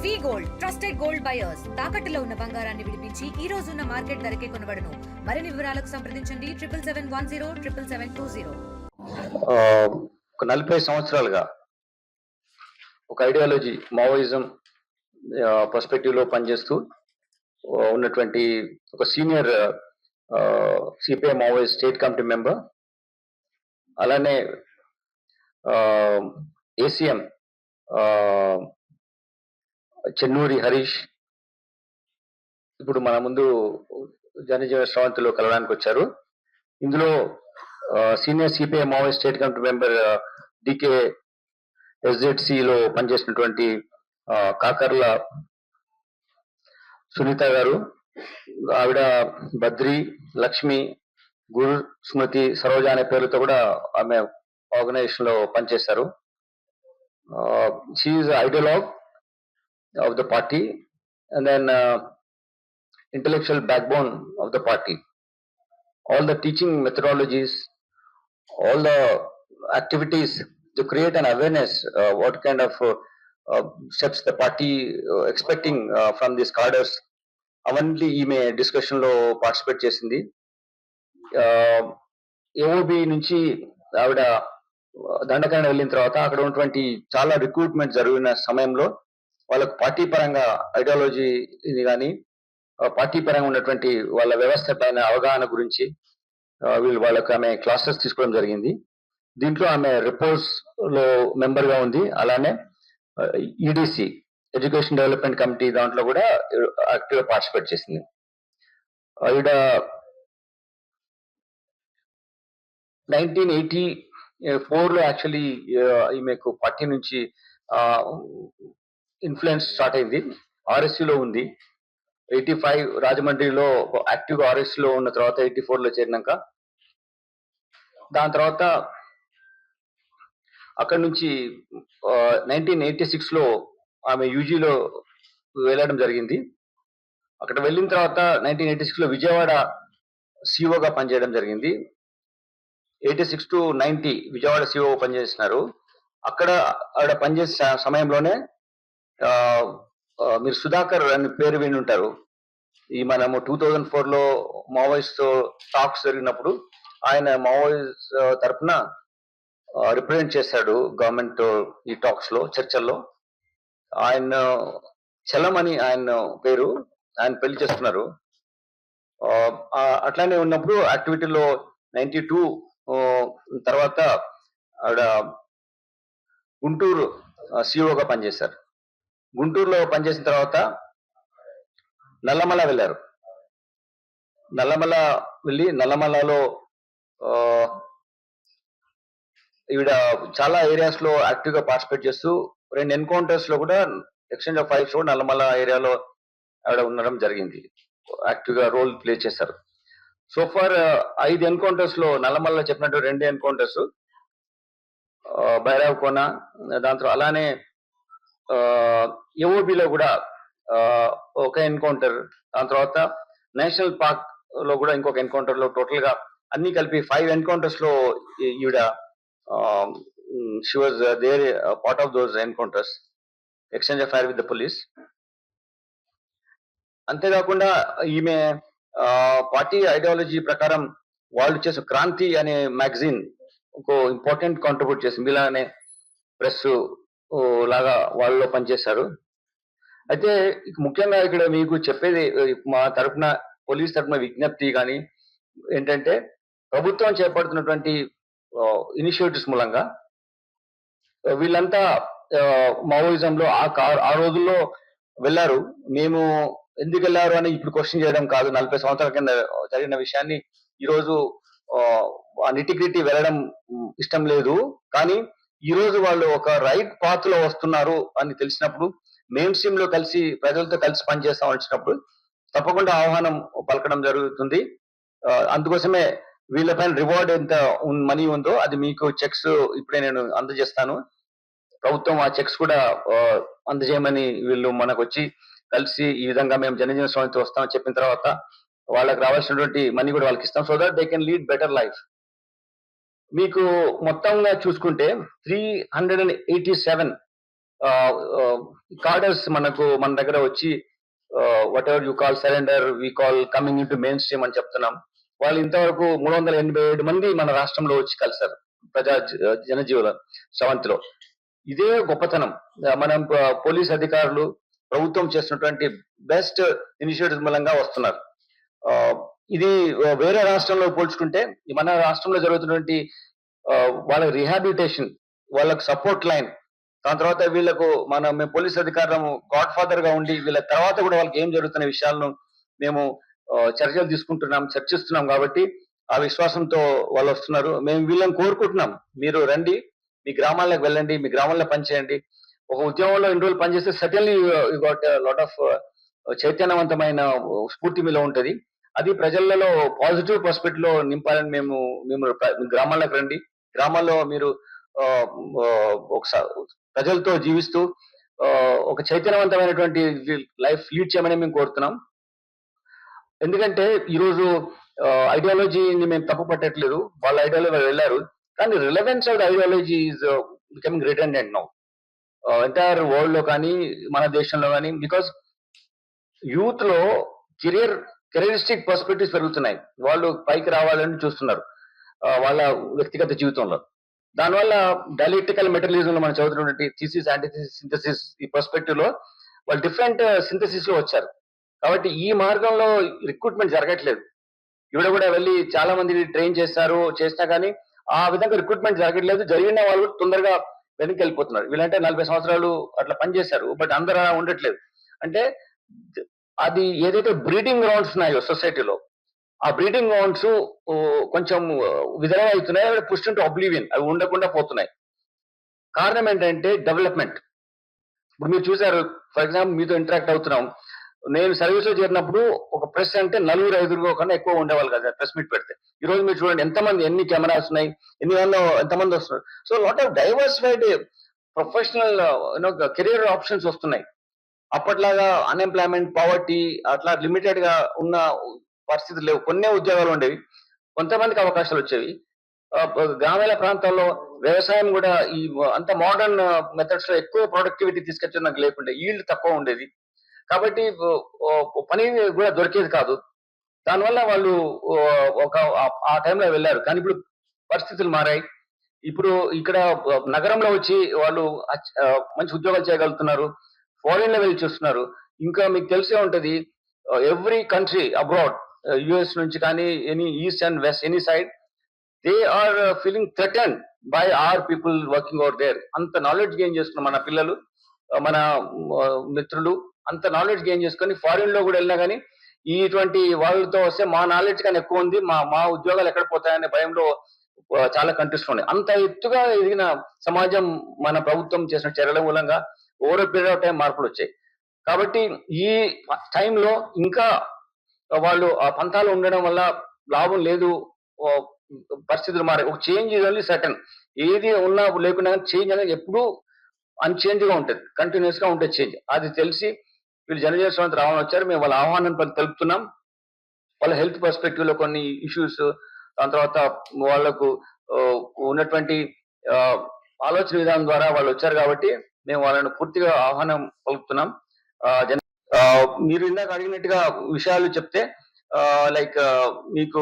వి gold trusted gold buyers తాకట్టులో ఉన్న బంగారాన్ని విడిపించి ఈ రోజు ఉన్న మార్కెట్ ధరకే కొనబడును. మరిన్ని వివరాలకు సంప్రదించండి 7710 ఒక 40 సంవత్సరాలుగా ఒక ఐడియాలజీ మావోయిజం పర్స్పెక్టివ్ లో పనిచేస్తూ ఉన్నటువంటి ఒక senior CPI Maoist state committee member, అలానే ఏసీఎం చెన్నూరి హరీష్ ఇప్పుడు మన ముందు జనజీవన శ్రవంతిలో కలవడానికి వచ్చారు. ఇందులో senior CPI Maoist state committee member DK ఎస్జెడ్సిలో పనిచేసినటువంటి కాకర్ల సునీత గారు, ఆవిడ బద్రి, లక్ష్మి, గురు, స్మృతి, సరోజ అనే పేర్లతో కూడా ఆమె ఆర్గనైజేషన్ లో పనిచేశారు. She is ideologue of the party and then intellectual backbone of the party. All the teaching methodologies, all the activities to create an awareness, what kind of steps the party expecting from these cadres, అవన్నీ ఈమె discussion లో participate చేసింది. AOB నుంచి ఆవిడ దండకారణ వెళ్ళిన తర్వాత అక్కడ ఉన్నటువంటి చాలా రిక్రూట్మెంట్ జరిగిన సమయంలో వాళ్ళకు పార్టీ పరంగా ఐడియాలజీని కానీ పార్టీ పరంగా ఉన్నటువంటి వాళ్ళ వ్యవస్థ పైన అవగాహన గురించి వాళ్ళకు ఆమె క్లాసెస్ తీసుకోవడం జరిగింది. దీంట్లో ఆమె రిపోర్ట్స్ లో మెంబర్ గా ఉంది. అలానే ఈడిసి ఎడ్యుకేషన్ డెవలప్మెంట్ కమిటీ దాంట్లో కూడా యాక్టివ్ గా పార్టిసిపేట్ చేసింది. ఆవిడ 1984 లో యాక్చువల్లీ ఈమెకు పార్టీ నుంచి ఇన్ఫ్లుయెన్స్ స్టార్ట్ అయింది. ఆర్ఎస్సీ లో ఉంది. 85 రాజమండ్రిలో యాక్టివ్ గా ఆర్ఎస్సీ లో ఉన్న తర్వాత 84 లో చేరినాక దాని తర్వాత అక్కడ నుంచి 1986 లో ఆమె యూజీలో వెళ్ళడం జరిగింది. అక్కడ వెళ్ళిన తర్వాత 1986 లో విజయవాడ సిఓగా పనిచేయడం జరిగింది. 86 to 90 విజయవాడ సిఓ పనిచేస్తున్నారు. అక్కడ ఆవిడ పనిచేసే సమయంలోనే మీరు సుధాకర్ అని పేరు విని ఉంటారు. ఈ మనము 2004 లో మావోయిస్ట్ తో టాక్స్ జరిగినప్పుడు ఆయన మావోయిస్ట్ తరఫున రిప్రజెంట్ చేశాడు గవర్నమెంట్ ఈ టాక్స్ లో, చర్చల్లో. ఆయన చలం అని ఆయన పేరు, ఆయన పెళ్లి చేస్తున్నారు. అట్లానే ఉన్నప్పుడు యాక్టివిటీలో 92 తర్వాత ఆవిడ గుంటూరు సిఓగా పనిచేశారు. గుంటూరులో పనిచేసిన తర్వాత నల్లమల వెళ్ళారు. నల్లమల వెళ్ళి నల్లమలలో ఈవిడ చాలా ఏరియాస్ లో యాక్టివ్ గా పార్టిసిపేట్ చేస్తూ 2 ఎన్కౌంటర్స్ లో కూడా ఎక్స్చేంజ్ ఆఫ్ ఫైల్స్ లో నల్లమల ఏరియాలో ఆవిడ ఉండడం జరిగింది. యాక్టివ్ గా రోల్ ప్లే చేశారు. సో ఫార్ 5 ఎన్కౌంటర్స్ లో నల్లమలలో చెప్పినట్టు 2 ఎన్కౌంటర్స్, భైరవ్ కోన, దాంతో అలానే ఏఓబిలో కూడా ఒక ఎన్కౌంటర్, దాని తర్వాత నేషనల్ పార్క్ లో కూడా ఇంకొక ఎన్కౌంటర్ లో టోటల్ గా అన్ని కలిపి 5 ఎన్కౌంటర్స్ లో ఈవిడ she was there part of those encounters, exchange of fire with the police. అంతేకాకుండా ఈమె పార్టీ ఐడియాలజీ ప్రకారం వాళ్ళు చేసే క్రాంతి అనే మ్యాగజైన్ ఒక ఇంపార్టెంట్ కాంట్రిబ్యూట్ చేసింది. ఇలానే ప్రెస్ లాగా వాళ్ళలో పనిచేశారు. అయితే ముఖ్యంగా ఇక్కడ మీకు చెప్పేది మా తరఫున, పోలీస్ తరఫున విజ్ఞప్తి కానీ ఏంటంటే, ప్రభుత్వం చేపడుతున్నటువంటి ఇనిషియేటివ్స్ మూలంగా వీళ్ళంతా మావోయిజంలో ఆ రోజుల్లో వెళ్ళారు. మేము ఎందుకు వెళ్ళారు అని ఇప్పుడు క్వశ్చన్ చేయడం కాదు. 40 సంవత్సరాల కింద జరిగిన విషయాన్ని ఈరోజు నిటిగ్రిటీ వెళ్ళడం ఇష్టం లేదు. కానీ ఈ రోజు వాళ్ళు ఒక రైట్ పాత్ లో వస్తున్నారు అని తెలిసినప్పుడు, మెయిన్ స్ట్రీమ్ లో కలిసి ప్రజలతో కలిసి పనిచేస్తాం వచ్చినప్పుడు తప్పకుండా ఆహ్వానం పలకడం జరుగుతుంది. అందుకోసమే వీళ్ళపైన రివార్డ్ ఎంత మనీ ఉందో అది మీకు చెక్స్ ఇప్పుడే నేను అందజేస్తాను. ప్రభుత్వం ఆ చెక్స్ కూడా అందజేయమని వీళ్ళు మనకు వచ్చి కలిసి ఈ విధంగా మేము జనజీవన స్రవంతితో వస్తామని చెప్పిన తర్వాత వాళ్ళకి రావాల్సినటువంటి మనీ కూడా వాళ్ళకి ఇస్తాం, so that they can lead better life. మీకు మొత్తంగా చూసుకుంటే 387 కార్డర్స్ మన దగ్గర వచ్చి what ever you call surrender we call coming in to main stream అని చెప్తున్నాం. వాళ్ళు ఇంతవరకు 387 మంది మన రాష్ట్రంలో వచ్చి కలిసారు జనజీవుల స్రవంతిలో. ఇదే గొప్పతనం. మనం పోలీస్ అధికారులు ప్రభుత్వం చేస్తున్నటువంటి బెస్ట్ ఇనిషియేటివ్స్ మూలంగా వస్తున్నారు. ఇది వేరే రాష్ట్రంలో పోల్చుకుంటే మన రాష్ట్రంలో జరుగుతున్నటువంటి వాళ్ళ రిహాబిలిటేషన్, వాళ్ళకు సపోర్ట్ లైన్, దాని తర్వాత వీళ్ళకు మేము పోలీస్ అధికారులము గాడ్ ఫాదర్ గా ఉండి వీళ్ళ తర్వాత కూడా వాళ్ళకి ఏం జరుగుతున్న విషయాలను మేము చర్చలు తీసుకుంటున్నాం, చర్చిస్తున్నాం. కాబట్టి ఆ విశ్వాసంతో వాళ్ళు వస్తున్నారు. మేము వీళ్ళని కోరుకుంటున్నాం, మీరు రండి, మీ గ్రామాలకు వెళ్ళండి, మీ గ్రామాల్లో పనిచేయండి. ఒక ఉద్యమంలో ఇన్ని రోజులు పనిచేస్తే suddenly you got lot of చైతన్యవంతమైన స్ఫూర్తి మీలో ఉంటది. అది ప్రజలలో పాజిటివ్ పర్స్పెక్టివ్ లో నింపాలని మేము గ్రామాలకు రండి, గ్రామాల్లో మీరు ఒకసారి ప్రజలతో జీవిస్తూ ఒక చైతన్యవంతమైనటువంటి లైఫ్ లీడ్ చేయమని మేము కోరుతున్నాం. ఎందుకంటే ఈరోజు ఐడియాలజీని మేము తప్పు పట్టట్లేదు, వాళ్ళ ఐడియాలజీ వాళ్ళు వెళ్ళారు, కానీ relevance of the ideology is becoming రిటెండెంట్ now entire world లో కానీ మన దేశంలో కానీ. బికాస్ యూత్ లో కెరియరిస్టిక్ పర్స్పెక్టివ్స్ పెరుగుతున్నాయి, వాళ్ళు పైకి రావాలని చూస్తున్నారు వాళ్ళ వ్యక్తిగత జీవితంలో. దానివల్ల డైలెక్ట్రికల్ మెటీరియలిజం లో మనం చదువుతున్నటువంటి థీసిస్, యాంటీథీసిస్, సింథసిస్, ఈ పర్స్పెక్టివ్ లో వాళ్ళు డిఫరెంట్ సింథసిస్ లో వచ్చారు. కాబట్టి ఈ మార్గంలో రిక్రూట్మెంట్ జరగట్లేదు. ఇవిడ కూడా వెళ్ళి చాలా మంది ట్రైన్ చేసినా కానీ ఆ విధంగా రిక్రూట్మెంట్ జరగట్లేదు. జరిగిన వాళ్ళు తొందరగా వెనక్కి వెళ్ళిపోతున్నారు. వీళ్ళంటే 40 సంవత్సరాలు అట్లా పనిచేశారు, బట్ అందరూ అలా ఉండట్లేదు. అంటే అది ఏదైతే బ్రీడింగ్ గ్రౌండ్స్ ఉన్నాయో సొసైటీలో, ఆ బ్రీడింగ్ గ్రౌండ్స్ కొంచెం విధంగా అవుతున్నాయి, పుష్ టు అబ్లివియన్, అవి ఉండకుండా పోతున్నాయి. కారణం ఏంటంటే డెవలప్మెంట్. ఇప్పుడు మీరు చూసారు, ఫర్ ఎగ్జాంపుల్ మీతో ఇంటరాక్ట్ అవుతున్నాం. నేను సర్వీస్ లో చేరినప్పుడు ఒక ప్రెస్ అంటే 4-5 కన్నా ఎక్కువ ఉండేవాళ్ళు కదా ప్రెస్ మీట్ పెడితే. ఈ రోజు మీరు చూడండి ఎంతమంది, ఎన్ని కెమెరాస్ ఉన్నాయి, ఎంతమంది వస్తున్నారు. So lot of diversified professional career options వస్తున్నాయి. అప్పట్లాగా అన్ఎంప్లాయ్మెంట్, పావర్టీ అట్లా లిమిటెడ్ గా ఉన్న పరిస్థితులు లేవు. కొన్నే ఉద్యోగాలు ఉండేవి, కొంతమందికి అవకాశాలు వచ్చేవి. గ్రామీణ ప్రాంతాల్లో వ్యవసాయం కూడా ఈ అంత మోడర్న్ మెథడ్స్ లో ఎక్కువ ప్రొడక్టివిటీ తీసుకొచ్చే నాకు లేకుండే, ఈల్డ్ తక్కువ ఉండేది. కాబట్టి పని కూడా దొరికేది కాదు. దానివల్ల వాళ్ళు ఆ టైంలో వెళ్ళారు. కానీ ఇప్పుడు పరిస్థితులు మారాయి. ఇప్పుడు ఇక్కడ నగరంలో వచ్చి వాళ్ళు మంచి ఉద్యోగాలు చేయగలుగుతున్నారు, ఫారిన్ లో వెళ్ళి చూస్తున్నారు. ఇంకా మీకు తెలిసే ఉంటది, ఎవ్రీ కంట్రీ అబ్రాడ్, యుఎస్ నుంచి కానీ any east and west any side, they are feeling threatened by our people working over there. అంత నాలెడ్జ్ గెయిన్ చేస్తున్న మన పిల్లలు, మన మిత్రులు అంత నాలెడ్జ్ గెయిన్ చేసుకొని ఫారిన్ లో కూడా వెళ్ళినా కానీ ఇటువంటి వాళ్ళతో వస్తే మా నాలెడ్జ్ కానీ ఎక్కువ ఉంది, మా ఉద్యోగాలు ఎక్కడ పోతాయనే భయంలో చాలా కంట్రీస్ ఉన్నాయి. అంత ఎత్తుగా ఎదిగిన సమాజం మన ప్రభుత్వం చేసిన చర్యల మూలంగా ఓవర్ పీరియడ్ ఆఫ్ టైం మార్పులు వచ్చాయి. కాబట్టి ఈ టైంలో ఇంకా వాళ్ళు ఆ పంతాలు ఉండడం వల్ల లాభం లేదు, పరిస్థితులు మారాయి. ఒక చేంజ్ ఇస్ ఓన్లీ సర్టన్. ఏది ఉన్నా లేకున్నా చేంజ్ అనేది ఎప్పుడూ అన్చేంజ్ గా ఉంటుంది, కంటిన్యూస్ గా ఉంటుంది చేంజ్. అది తెలిసి వీళ్ళు జనజీవన స్రవంతి రావడం వచ్చారు. మేము వాళ్ళ ఆహ్వానం తెలుపుతున్నాం. వాళ్ళ హెల్త్ పర్స్పెక్టివ్ లో కొన్ని ఇష్యూస్, దాని తర్వాత వాళ్లకు ఉన్నటువంటి ఆలోచన విధానం ద్వారా వాళ్ళు వచ్చారు. కాబట్టి మేము వాళ్ళని పూర్తిగా ఆహ్వానం పలుకుతున్నాం. మీరు ఇందాక అడిగినట్టుగా విషయాలు చెప్తే, లైక్ మీకు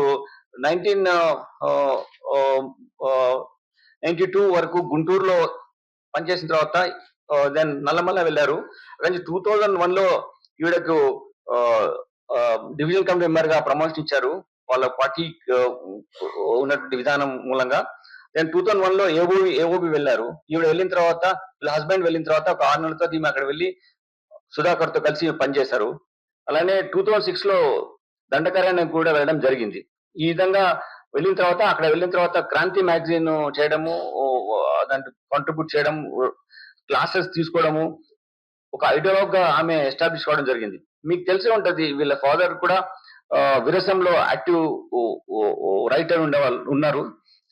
1992 వరకు గుంటూరులో పనిచేసిన తర్వాత దెన్ నల్లమల్ల వెళ్ళారు. 2001 లో ఈవిడకు డివిజన్ కమిటీ మెంబర్ గా ప్రమోషన్ ఇచ్చారు వాళ్ళ పార్టీ ఉన్నటువంటి విధానం మూలంగా. దెన్ 2001 లో ఏఓబి వెళ్ళారు. ఈవిడ వెళ్ళిన తర్వాత, వీళ్ళ హస్బెండ్ వెళ్ళిన తర్వాత ఒక 6 నెలలతో ఈమె అక్కడ వెళ్ళి సుధాకర్ తో కలిసి పనిచేశారు. అలానే 2006 లో దండకారణ్యం కూడా వెళ్ళడం జరిగింది. ఈ విధంగా వెళ్ళిన తర్వాత క్రాంతి మ్యాగజైన్ చేయడము, దానికి కాంట్రిబ్యూట్ చేయడం, క్లాసెస్ తీసుకోవడము, ఒక ఐడియాలజీ గా ఆమె ఎస్టాబ్లిష్ కావడం జరిగింది. మీకు తెలిసే ఉంటది, వీళ్ళ ఫాదర్ కూడా విరసంలో యాక్టివ్ రైటర్ ఉన్నారు.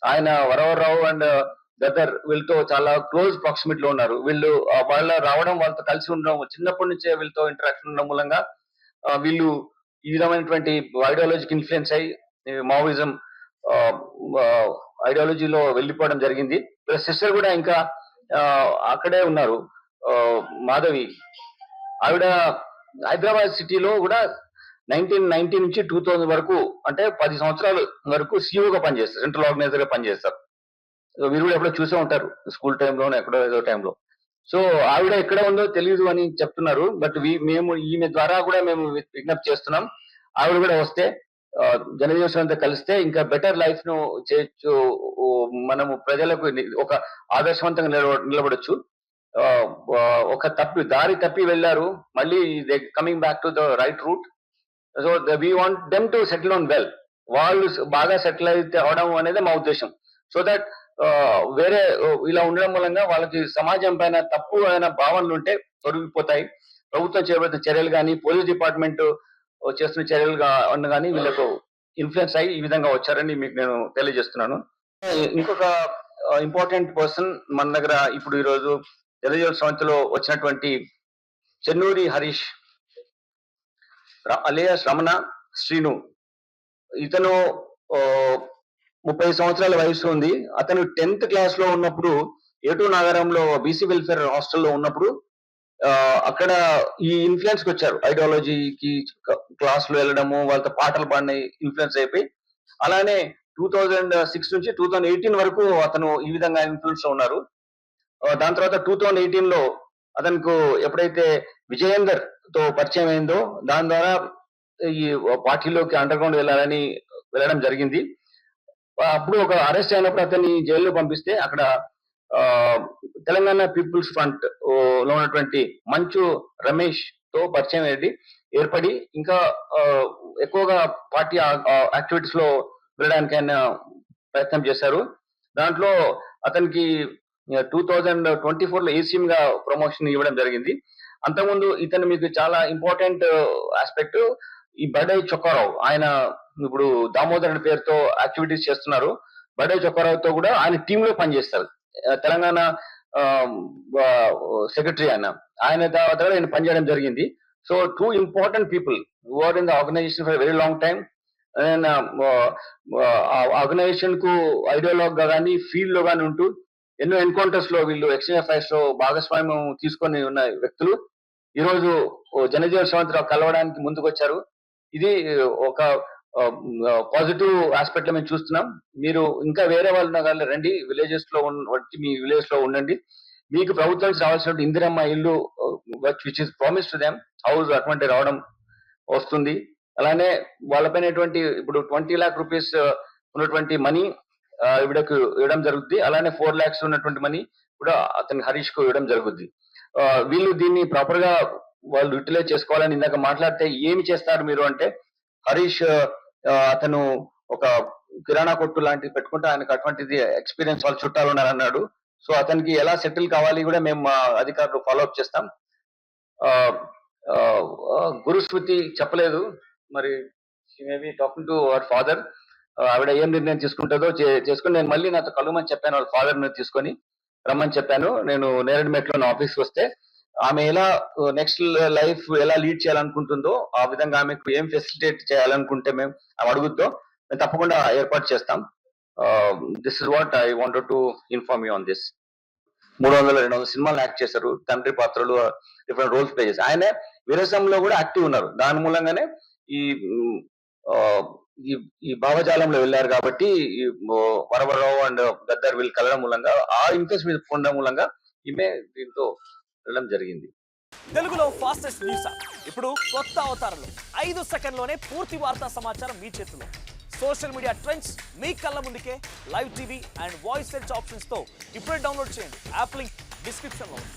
ఆయన వరవరరావు అండ్ గదర్ వీళ్ళతో చాలా క్లోజ్ ప్రాక్సిమిటీలో ఉన్నారు. వీళ్ళు వాళ్ళతో కలిసి ఉండడం, చిన్నప్పటి నుంచే వీళ్ళతో ఇంటరాక్షన్ ఉండడం మూలంగా వీళ్ళు ఈ విధమైనటువంటి ఐడియాలజీకి ఇన్ఫ్లుయెన్స్ అయ్యి మావోయిజం ఐడియాలజీలో వెళ్ళిపోవడం జరిగింది. వీళ్ళ సిస్టర్ కూడా ఇంకా అక్కడే ఉన్నారు. మాధవి, ఆవిడ హైదరాబాద్ సిటీలో కూడా 1990 నుంచి 2000 వరకు, అంటే 10 సంవత్సరాల వరకు సీఈఓగా పనిచేస్తారు, సెంట్రల్ ఆర్గనైజర్ గా పనిచేస్తారు. మీరు కూడా ఎప్పుడో చూసే ఉంటారు, స్కూల్ టైంలోనే ఎక్కడో ఏదో టైంలో. సో ఆవిడ ఎక్కడ ఉందో తెలియదు అని చెప్తున్నారు. బట్ మేము ఈమె ద్వారా కూడా మేము విజ్ఞప్తి చేస్తున్నాం, ఆవిడ కూడా వస్తే జనజీవనంతో కలిస్తే ఇంకా బెటర్ లైఫ్ ను చేయొచ్చు. మనము ప్రజలకు ఒక ఆదర్శవంతంగా నిలబడొచ్చు. ఒక దారి తప్పి వెళ్ళారు, మళ్ళీ they coming back to the right route. So we want them to settle on well. వాళ్ళు బాగా సెటిల్ అయితే అవడం అనేది మా ఉద్దేశం. సో దట్ వేరే ఇలా ఉండడం మూలంగా వాళ్ళకి సమాజం పైన తప్పు అయిన భావనలు ఉంటే తొలగిపోతాయి. ప్రభుత్వం చేపడుతున్న చర్యలు కానీ, పోలీస్ డిపార్ట్మెంట్ చేస్తున్న చర్యలు కానీ వీళ్ళకు ఇన్ఫ్లుయెన్స్ అయ్యి ఈ విధంగా వచ్చారని మీకు నేను తెలియజేస్తున్నాను. ఇంకొక ఇంపార్టెంట్ పర్సన్ మన దగ్గర ఇప్పుడు ఈరోజు తెలుగుదేశం సంస్థలో వచ్చినటువంటి చెన్నూరి హరీష్ అలియాస్ రమణ శ్రీను. ఇతను 30 సంవత్సరాల వయసు ఉంది. అతను 10th క్లాస్ లో ఉన్నప్పుడు ఏటూ నగరంలో బీసీ వెల్ఫేర్ హాస్టల్లో ఉన్నప్పుడు అక్కడ ఈ ఇన్ఫ్లుయెన్స్ కి వచ్చారు. ఐడియాలజీకి క్లాస్ లో వెళ్ళడము, వాళ్ళతో పాటలు పాడిన ఇన్ఫ్లుయెన్స్ అయిపోయి, అలానే 2006 నుంచి 2018 వరకు అతను ఈ విధంగా ఇన్ఫ్లుయెన్స్ లో ఉన్నారు. దాని తర్వాత 2018 లో అతనికి ఎప్పుడైతే విజయేందర్ తో పరిచయం అయిందో, దాని ద్వారా ఈ పార్టీలోకి అండర్ గ్రౌండ్ వెళ్ళడం జరిగింది. అప్పుడు ఒక అరెస్ట్ అయినప్పుడు అతన్ని జైల్లో పంపిస్తే అక్కడ తెలంగాణ పీపుల్స్ ఫ్రంట్ లో ఉన్నటువంటి మంచు రమేష్ తో పరిచయం ఏర్పడి ఇంకా ఎక్కువగా పార్టీ యాక్టివిటీస్ లో వెళ్ళడానికి ఆయన ప్రయత్నం చేశారు. దాంట్లో అతనికి 2024 లో ఏసీఎం గా ప్రమోషన్ ఇవ్వడం జరిగింది. అంతకుముందు ఇతను మీకు చాలా ఇంపార్టెంట్ ఆస్పెక్ట్, ఈ బడై చొక్కారావు, ఆయన ఇప్పుడు దామోదర్ అనే పేరుతో యాక్టివిటీస్ చేస్తున్నారు. బడై చొక్కారావుతో కూడా ఆయన టీమ్ లో పనిచేస్తారు. తెలంగాణ సెక్రటరీ ఆయన తర్వాత కూడా ఆయన పనిచేయడం జరిగింది. So 2 important people who are in the organisation for very long time. Organisation కు ఐడియాలజీ గా కానీ, ఫీల్డ్ లో కానీ ఉంటూ ఎన్నో ఎన్కౌంటర్స్ లో వీళ్ళు ఎక్స్చేంజ్ అఫైర్స్ లో భాగస్వామ్యం తీసుకొని ఉన్న వ్యక్తులు ఈరోజు జనజీవన స్రవంతిలో కలవడానికి ముందుకు వచ్చారు. ఇది ఒక పాజిటివ్ ఆస్పెక్ట్ లో మేము చూస్తున్నాం. మీరు ఇంకా వేరే వాళ్ళు రండి, విలేజెస్ లో మీ విలేజ్ లో ఉండండి. మీకు ప్రభుత్వం నుంచి రావాల్సిన ఇందిరమ్మ ఇల్లు which is promise to them house అటువంటి రావడం వస్తుంది. అలానే వాళ్ళపైన ఇప్పుడు 20 lakh రూపీస్ ఉన్నటువంటి మనీ ఇవిడకు ఇవ్వడం జరుగుద్ది. అలానే 4 lakhs ఉన్నటువంటి మనీ కూడా అతని హరీష్ కు ఇవ్వడం జరుగుద్ది. వీళ్ళు దీన్ని ప్రాపర్ గా వాళ్ళు యూటిలైజ్ చేసుకోవాలని ఇందాక మాట్లాడితే ఏమి చేస్తారు మీరు అంటే, హరీష్ అతను ఒక కిరాణా కొట్టు లాంటిది పెట్టుకుంటే ఆయనకు అటువంటిది ఎక్స్పీరియన్స్ వాళ్ళ చుట్టాలు ఉన్నారన్నాడు. సో అతనికి ఎలా సెటిల్ కావాలి కూడా మేము మా అధికారులు ఫాలో అప్ చేస్తాం. గురుస్మృతి చెప్పలేదు, మరి maybe talking to our father. ఆవిడ ఏం నిర్ణయం తీసుకుంటుందో చేసుకుని నేను మళ్ళీ నాతో కలవమని చెప్పాను, వాళ్ళ ఫాదర్ ని తీసుకొని రమ్మని చెప్పాను. నేను నేరేడుమెట్లో నా ఆఫీస్కి వస్తే ఆమె ఎలా నెక్స్ట్ లైఫ్ ఎలా లీడ్ చేయాలనుకుంటుందో ఆ విధంగా ఆమెకు ఏం ఫెసిలిటేట్ చేయాలనుకుంటే మేము అడుగుతో మేము తప్పకుండా ఏర్పాటు చేస్తాం. This is what I wanted to inform you on this. 300-200 సినిమాలు యాక్ట్ చేశారు, తండ్రి పాత్రలు, డిఫరెంట్ రోల్స్ ప్లే చేశారు. ఆయన విరసంలో కూడా యాక్టివ్ ఉన్నారు. దాని మూలంగానే ఈ భావజాలంలో వెళ్ళారు కాబట్టి వరవరరావు అండ్ గద్దర్ వీళ్ళు కలవడం మూలంగా, ఆ ఇంట్రెస్ట్ మీద ఉండడం మూలంగా ఈమె దీంతో వెళ్ళడం జరిగింది. తెలుగులో ఫాస్టెస్ట్ న్యూస్ ఇప్పుడు కొత్త అవతారంలో 5 సెకండ్లోనే పూర్తి వార్తా సమాచారం మీ చేతిలో. సోషల్ మీడియా ట్రెండ్స్ మీ కళ్ళ ముందుకే live TV and voice search options తో ఇప్పుడే డౌన్లోడ్ చేయండి. యాప్ లింక్ డిస్క్రిప్షన్ లో ఉంది.